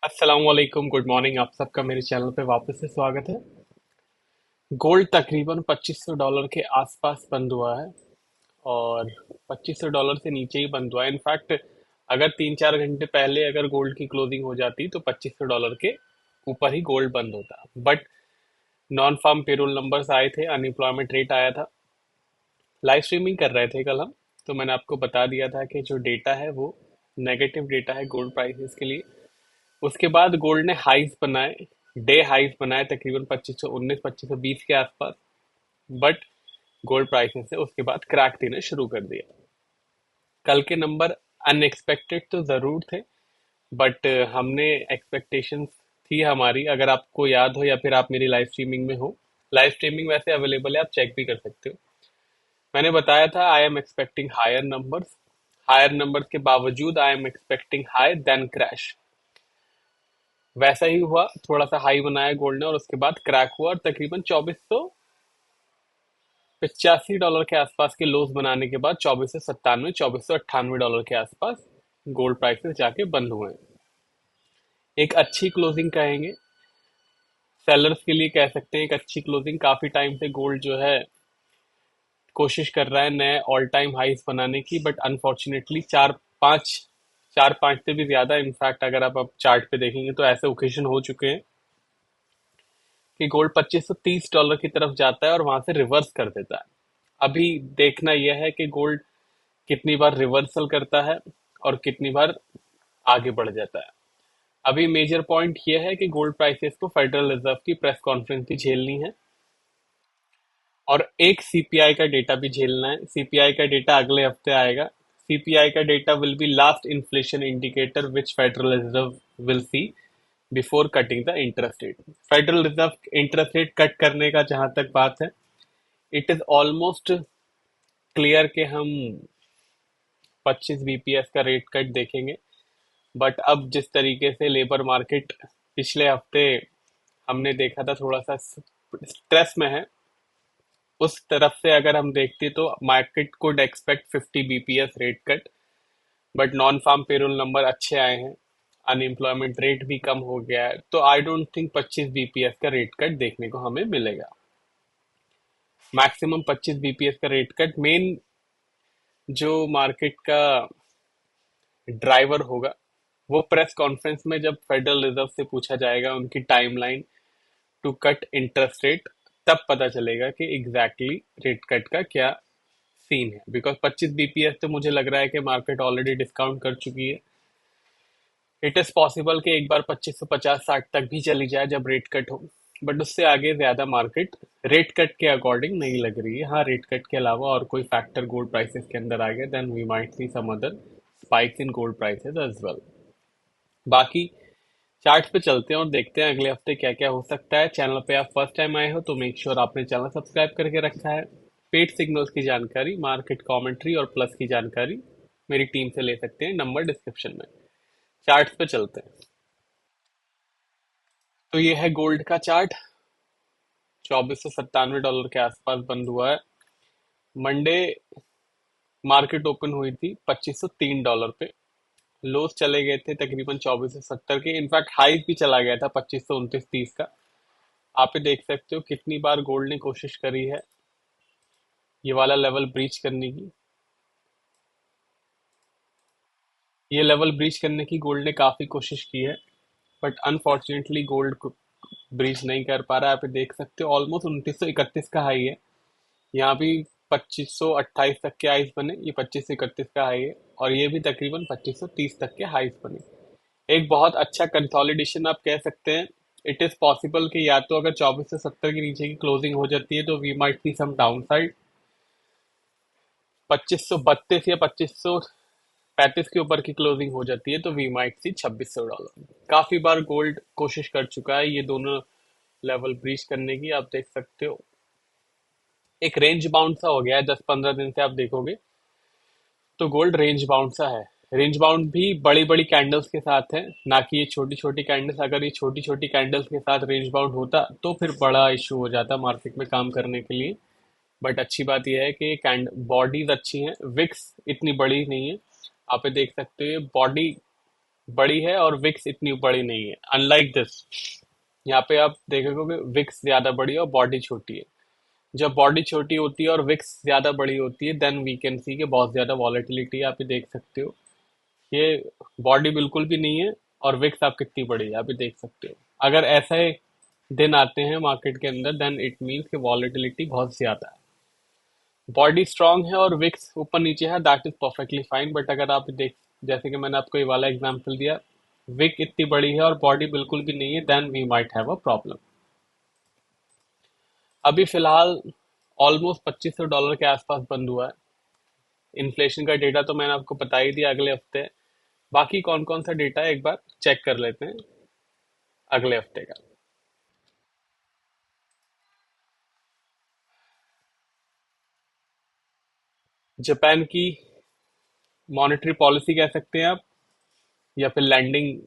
अस्सलाम वालेकुम, good morning. आप सबका मेरे चैनल पे वापस से स्वागत है। गोल्ड तकरीबन $2500 के आसपास बंद हुआ है और $2500 से नीचे ही बंद हुआ है। इनफैक्ट अगर 3-4 घंटे पहले अगर गोल्ड की क्लोजिंग हो जाती तो $2500 के ऊपर ही गोल्ड बंद होता। But non farm payroll numbers आए थे, अनएम्प्लॉयमेंट रेट आया था। लाइव स्ट्रीमिंग कर रहे थे कल हम, तो मैंने आपको बता दिया था कि जो डेटा है वो नेगेटिव डेटा है गोल्ड प्राइसेस के लिए। उसके बाद गोल्ड ने हाइज बनाए, डे हाइज बनाए तकरीबन 2519 2520 के आसपास। बट गोल्ड प्राइसेस से उसके बाद क्रैक देना शुरू कर दिया। कल के नंबर अनएक्सपेक्टेड तो जरूर थे, बट हमने एक्सपेक्टेशंस थी हमारी। अगर आपको याद हो या फिर आप मेरी लाइव स्ट्रीमिंग में हो, लाइव स्ट्रीमिंग वैसे अवेलेबल है, आप चेक भी कर सकते हो। मैंने बताया था I am expecting higher numbers के बावजूद I am expecting high then crash. वैसा ही हुआ, थोड़ा सा हाई बनाया गोल्ड ने और उसके बाद क्रैक हुआ और तकरीबन $2485 के आसपास के लोस बनाने के बाद 2497 $2498 के आसपास गोल्ड प्राइसेस जाके बंद हुए हैं। एक अच्छी क्लोजिंग कहेंगे, सेलर्स के लिए कह सकते हैं एक अच्छी क्लोजिंग। काफी टाइम से गोल्ड जो है कोशिश कर रहा है नए ऑल टाइम हाइस बनाने की, बट अनफॉर्चुनेटली चार पांच से भी ज्यादा, इनफैक्ट अगर आप अब चार्ट पे देखेंगे तो ऐसे ओकेजन हो चुके हैं कि गोल्ड $2530 की तरफ जाता है और वहां से रिवर्स कर देता है। अभी देखना यह है कि गोल्ड कितनी बार रिवर्सल करता है और कितनी बार आगे बढ़ जाता है। अभी मेजर पॉइंट यह है कि गोल्ड प्राइसेस को फेडरल रिजर्व की प्रेस कॉन्फ्रेंस भी झेलनी है और एक सीपीआई का डेटा भी झेलना है। सीपीआई का डेटा अगले हफ्ते आएगा। सीपीआई का data will be last inflation indicator which federal reserve will see before cutting the interest rate. Federal reserve interest rate cut करने का जहां तक बात है, इट इज ऑलमोस्ट क्लियर कि हम 25 बीपीएस का रेट कट देखेंगे। बट अब जिस तरीके से लेबर मार्केट पिछले हफ्ते हमने देखा था थोड़ा सा स्ट्रेस में है, उस तरफ से अगर हम देखते तो market could expect 50 bps rate cut. But non farm payroll number अच्छे आए हैं, अनएम्प्लॉयमेंट रेट भी कम हो गया है, तो आई डोंट थिंक 25 बीपीएस का रेट कट देखने को हमें मिलेगा। मैक्सिमम 25 बीपीएस का रेट कट। मेन जो मार्केट का ड्राइवर होगा वो प्रेस कॉन्फ्रेंस में जब फेडरल रिजर्व से पूछा जाएगा उनकी timeline to cut interest rate, तब पता चलेगा कि एग्जैक्टली रेट कट का क्या सीन है। बिकॉज 25 बीपीएस तो मुझे लग रहा है कि मार्केट ऑलरेडी डिस्काउंट कर चुकी है। इट इज पॉसिबल कि एक बार 2550-60 तक भी चली जाए जब रेट कट हो, बट उससे आगे ज्यादा मार्केट रेट कट के अकॉर्डिंग नहीं लग रही है। हाँ, रेट कट के अलावा और कोई फैक्टर गोल्ड प्राइसेस के अंदर आ गया, then we might see some other spikes in gold prices as well. बाकी चार्ट्स पे चलते हैं और देखते हैं अगले हफ्ते क्या क्या हो सकता है। चैनल पे आप फर्स्ट टाइम आए हो तो मेक श्योर आपने चैनल सब्सक्राइब करके रखा है। पेड सिग्नल्स की जानकारी, मार्केट कमेंट्री और प्लस की जानकारी मेरी टीम से ले सकते हैं, नंबर डिस्क्रिप्शन में। चार्ट्स पे चलते हैं। तो ये है गोल्ड का चार्ट, $2497 के आसपास बंद हुआ है। मंडे मार्केट ओपन हुई थी $2503 पे। लोस चले गए थे तकरीबन 2470 के, इनफैक्ट हाई भी चला गया था 2529-30 का। आप ये देख सकते हो कितनी बार गोल्ड ने कोशिश करी है ये वाला लेवल ब्रीच करने की। ये लेवल ब्रीच करने की गोल्ड ने काफी कोशिश की है, बट अनफॉर्चुनेटली गोल्ड ब्रीच नहीं कर पा रहा है। आप ये देख सकते हो ऑलमोस्ट 2931 का हाई है। यहाँ भी 2528 तक के हाइस बने, ये 2531 का हाई है और ये भी तकरीबन 2530 तक के हाइस बने। एक बहुत अच्छा कंसोलिडेशन आप कह सकते हैं। इट इज पॉसिबल कि या तो अगर 2470 के नीचे की क्लोजिंग हो जाती है तो we might see some down side. 2532 या 2535 के ऊपर की क्लोजिंग हो जाती है तो वी माइट सी $2600। काफी बार गोल्ड कोशिश कर चुका है ये दोनों लेवल ब्रीच करने की। आप देख सकते हो एक रेंज बाउंड सा हो गया है, 10-15 दिन से आप देखोगे तो गोल्ड रेंज बाउंड सा है। रेंज बाउंड भी बड़ी बड़ी कैंडल्स के साथ है, ना कि ये छोटी छोटी कैंडल्स। अगर ये छोटी छोटी कैंडल्स के साथ रेंज बाउंड होता तो फिर बड़ा इशू हो जाता मार्केट में काम करने के लिए। बट अच्छी बात यह है कि कैंड बॉडीज अच्छी हैं, विक्स इतनी बड़ी नहीं है। आप ये देख सकते हो बॉडी बड़ी है और विक्स इतनी बड़ी नहीं है, अनलाइक दिस। यहाँ पे आप देखोगे विक्स ज्यादा बड़ी है और बॉडी छोटी है। जब बॉडी छोटी होती है और विक्स ज्यादा बड़ी होती है, देन वी कैन सी के बहुत ज्यादा वॉलेटिलिटी आप ये देख सकते हो। ये बॉडी बिल्कुल भी नहीं है और विक्स आप कितनी बड़ी है आप ये देख सकते हो। अगर ऐसे दिन आते हैं मार्केट के अंदर, देन इट मीन्स कि वॉलेटिलिटी बहुत ज्यादा है। बॉडी स्ट्रांग है और विक्स ऊपर नीचे है, that is perfectly fine. But अगर आप देख, जैसे कि मैंने आपको ये वाला एग्जांपल दिया, विक इतनी बड़ी है और बॉडी बिल्कुल भी नहीं है, then we might have a problem. अभी फिलहाल ऑलमोस्ट $2500 के आसपास बंद हुआ है। इन्फ्लेशन का डेटा तो मैंने आपको बता ही दिया अगले हफ्ते है। बाकी कौन कौन सा डेटा है एक बार चेक कर लेते हैं अगले हफ्ते का। जापान की मॉनेटरी पॉलिसी कह सकते हैं आप, या फिर लैंडिंग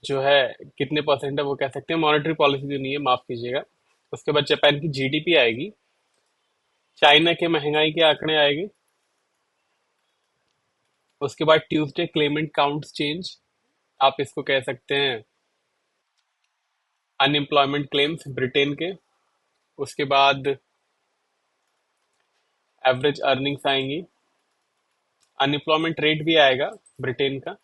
जो है कितने परसेंट है वो कह सकते हैं। मॉनेटरी पॉलिसी जो नहीं है, माफ कीजिएगा। उसके बाद जापान की जीडीपी आएगी। चाइना के महंगाई के आंकड़े आएंगे। उसके बाद ट्यूसडे क्लेमेंट काउंट्स चेंज, आप इसको कह सकते हैं अनएम्प्लॉयमेंट क्लेम्स ब्रिटेन के। उसके बाद एवरेज अर्निंग्स आएंगी। अनएम्प्लॉयमेंट रेट भी आएगा ब्रिटेन का।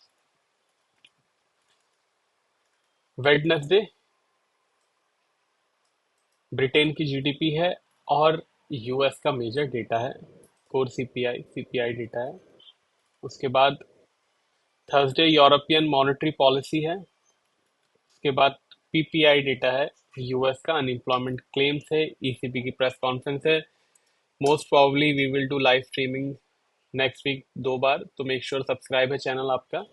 वेडनेसडे ब्रिटेन की जीडीपी है और यूएस का मेजर डेटा है, कोर सीपीआई डेटा है। उसके बाद थर्सडे यूरोपियन मॉनेटरी पॉलिसी है। उसके बाद पीपीआई डेटा है, यूएस का अनएम्प्लॉयमेंट क्लेम्स है। ईसीबी की प्रेस कॉन्फ्रेंस है। Most probably we will do live streaming next week 2 बार, तो मेक श्योर सब्सक्राइब है चैनल आपका।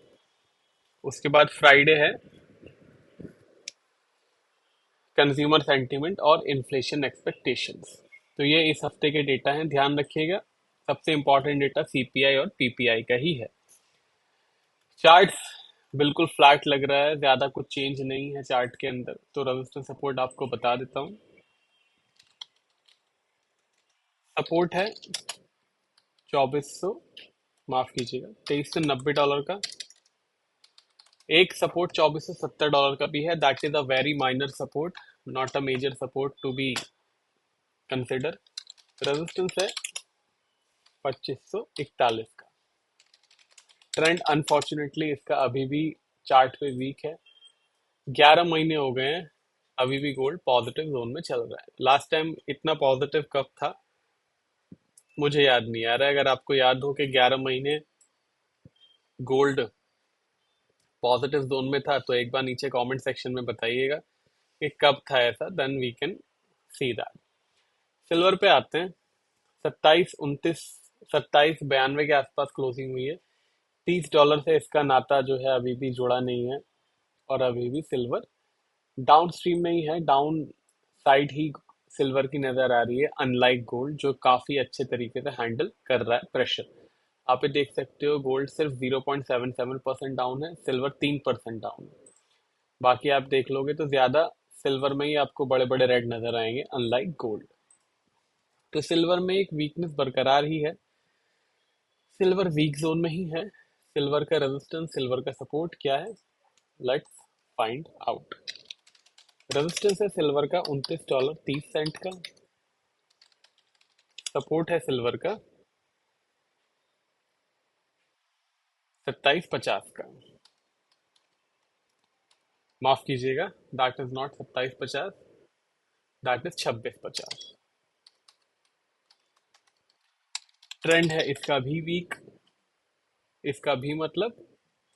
उसके बाद फ्राइडे है कंज्यूमर सेंटीमेंट और इन्फ्लेशन एक्सपेक्टेशंस। तो ये इस हफ्ते के डेटा हैं, ध्यान रखिएगा। सबसे इंपॉर्टेंट डेटा सीपीआई और पीपीआई का ही है। चार्ट्स बिल्कुल फ्लैट लग रहा है, ज्यादा कुछ चेंज नहीं है चार्ट के अंदर। तो रेजिस्टेंस सपोर्ट आपको बता देता हूँ। सपोर्ट है 2400, माफ कीजिएगा $2390 का। एक सपोर्ट $2470 का भी है, that is a very minor support, not a major support to be consider. Resistance है 2541 का। ट्रेंड अनफॉर्चुनेटली इसका अभी भी चार्ट पे वीक है। 11 महीने हो गए हैं, अभी भी गोल्ड पॉजिटिव जोन में चल रहा है। लास्ट टाइम इतना पॉजिटिव कब था मुझे याद नहीं आ रहा है। अगर आपको याद हो कि 11 महीने गोल्ड पॉजिटिव जोन में था, तो एक बार नीचे कमेंट सेक्शन में बताइएगा कि कब था ऐसा, then we can see that. Silver पे आते हैं। 2729, 2792 के आसपास क्लोजिंग हुई है। $30 से इसका नाता जो है अभी भी जुड़ा नहीं है और अभी भी सिल्वर डाउन स्ट्रीम में ही है, डाउन साइड ही सिल्वर की नजर आ रही है, अनलाइक गोल्ड जो काफी अच्छे तरीके से हैंडल कर रहा है प्रेशर। आप ये देख सकते हो गोल्ड सिर्फ 0.77% डाउन है, सिल्वर 3% डाउन है। बाकी आप देख लोगे तो ज्यादा सिल्वर में ही आपको बड़े बड़े रेड नजर आएंगे, अनलाइक गोल्ड। तो सिल्वर में एक वीकनेस बरकरार ही है। सिल्वर वीक जोन में ही है। सिल्वर का रेजिस्टेंस, सिल्वर का सपोर्ट क्या है, लेट्स फाइंड आउट। रेजिस्टेंस है सिल्वर का $29.30 का। सपोर्ट है सिल्वर का 2750 का। माफ कीजिएगा, that is not 2750, that is 2650। Trend है इसका भी वीक, इसका भी मतलब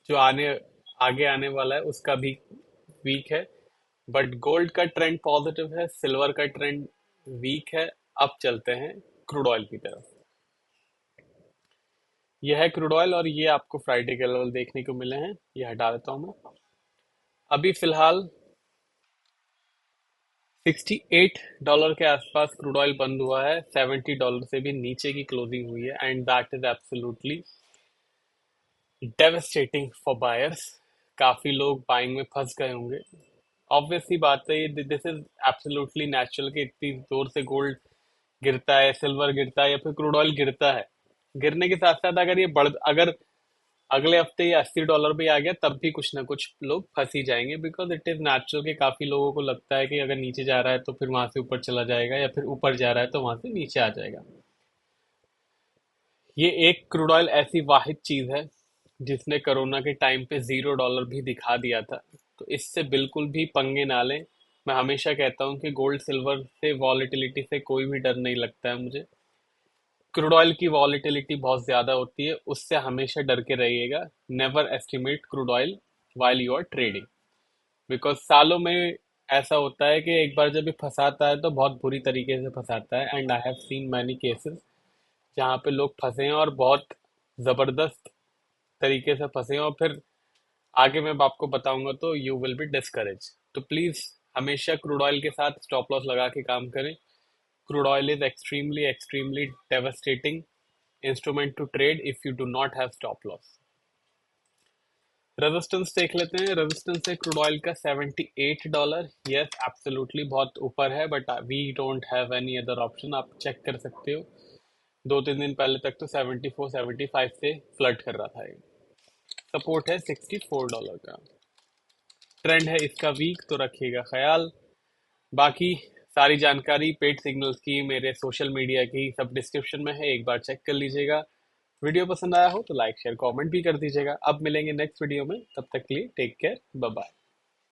जो आगे आने वाला है उसका भी वीक है। बट गोल्ड का ट्रेंड पॉजिटिव है, सिल्वर का ट्रेंड वीक है। अब चलते हैं क्रूड ऑयल की तरफ। यह है क्रूड ऑयल और ये आपको फ्राइडे के लेवल देखने को मिले हैं, ये हटा देता हूं मैं। अभी फिलहाल $68 के आसपास क्रूड ऑयल बंद हुआ है। $70 से भी नीचे की क्लोजिंग हुई है and that is absolutely devastating for buyers. काफी लोग बाइंग में फंस गए होंगे। ऑब्वियसली बात है, ये दिस इज एब्सोल्युटली नेचुरल कि इतनी जोर से गोल्ड गिरता है, सिल्वर गिरता है या फिर क्रूड ऑयल गिरता है। गिरने के साथ साथ अगर अगले हफ्ते ये $80 भी आ गया तब भी कुछ ना कुछ लोग फंस ही जाएंगे, बिकॉज इट इज नेचुरल कि काफी लोगों को लगता है कि अगर नीचे जा रहा है तो फिर वहां से ऊपर चला जाएगा, या फिर ऊपर जा रहा है तो वहां से नीचे आ जाएगा। ये एक क्रूड ऑयल ऐसी वाहिद चीज है जिसने कोरोना के टाइम पे $0 भी दिखा दिया था। तो इससे बिल्कुल भी पंगे ना लें। मैं हमेशा कहता हूँ कि गोल्ड सिल्वर से वॉलेटिलिटी से कोई भी डर नहीं लगता है मुझे। क्रूड ऑयल की वॉलेटिलिटी बहुत ज्यादा होती है, उससे हमेशा डर के रहिएगा। Never estimate crude oil while you are trading, because सालों में ऐसा होता है कि एक बार जब ये फंसाता है तो बहुत बुरी तरीके से फंसाता है। And I have seen many cases जहाँ पे लोग फंसे हैं और बहुत जबरदस्त तरीके से फंसे हैं, और फिर आगे मैं आपको बताऊंगा तो यू विल बी डिस्करेज। तो प्लीज हमेशा क्रूड ऑयल के साथ स्टॉप लॉस लगा के काम करें। Crude oil is extremely extremely devastating instrument to trade if you do not have stop loss. Resistance देख लेते हैं। रेजिस्टेंस है क्रूड ऑयल का $78। यस एब्सोल्युटली बहुत ऊपर है, but we don't have any other option. आप चेक कर सकते हो, 2-3 दिन पहले तक तो 74-75 से फ्लर्ट कर रहा था ये। सपोर्ट है $64 का। ट्रेंड है इसका वीक, तो रखिएगा ख्याल। बाकी सारी जानकारी पेड सिग्नल्स की, मेरे सोशल मीडिया की, सब डिस्क्रिप्शन में है, एक बार चेक कर लीजिएगा। वीडियो पसंद आया हो तो लाइक शेयर कमेंट भी कर दीजिएगा। अब मिलेंगे नेक्स्ट वीडियो में, तब तक के लिए टेक केयर, बाय बाय।